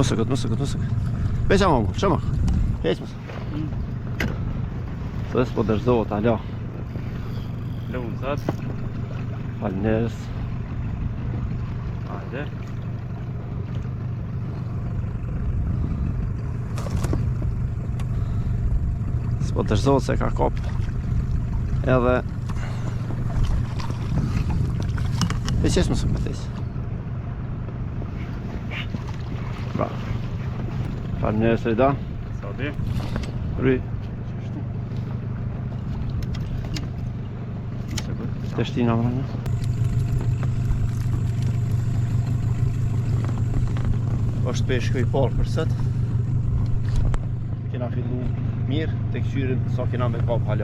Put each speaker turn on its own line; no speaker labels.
Mos e këtë. Beqa më, shumë. Heq mësë. Së dhe s'po dërzohet, alo.
Lëvun sat.
Falë njerës.
Hajde.
S'po dërzohet se ka kop. Edhe heqesh mësë me theq. Bra. Falë njerës rida.
Sadi.
Rry. Të shtina vrënë. Është peshku i parë për sët. Kena fillu mirë, të këqyrin sa kena me kap hala.